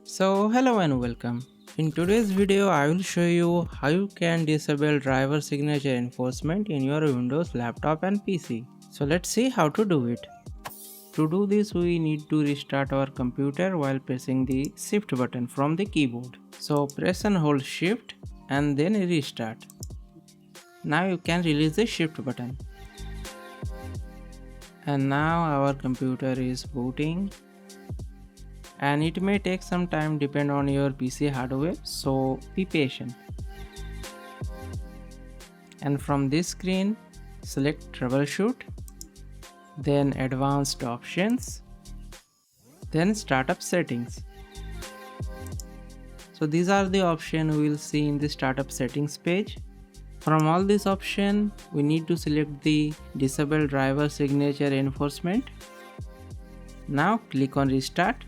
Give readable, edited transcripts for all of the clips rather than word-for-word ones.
So hello and welcome. In today's video I will show you how you can disable driver signature enforcement in your Windows laptop and PC. So let's see how to do it. To do this we need to restart our computer while pressing the shift button from the keyboard. So press and hold shift and then restart. Now you can release the shift button. And now our computer is booting, and it may take some time depend on your PC hardware, so be patient. And from this screen select troubleshoot, then advanced options, then startup settings. So these are the options we will see in the startup settings page. From all these options we need to select the disable driver signature enforcement. Now click on restart.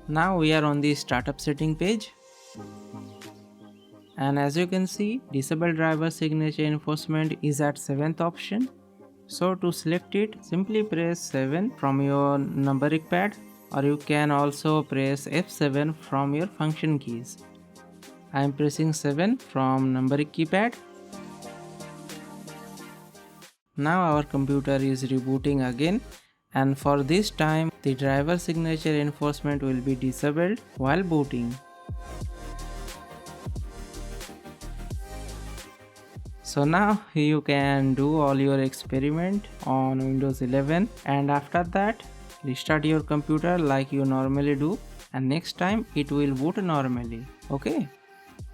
Now we are on the startup setting page, and as you can see disable driver signature enforcement is at 7th option. So to select it simply press 7 from your numberic pad, or you can also press F7 from your function keys. I am pressing 7 from numberic keypad. Now our computer is rebooting again, and for this time the driver signature enforcement will be disabled while booting. So now you can do all your experiment on Windows 11, and after that restart your computer like you normally do, and next time it will boot normally. Okay,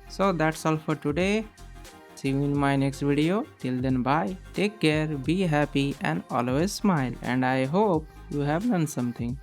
so that's all for today. See you in my next video. Till then, bye, take care, be happy and always smile, and I hope you have learned something.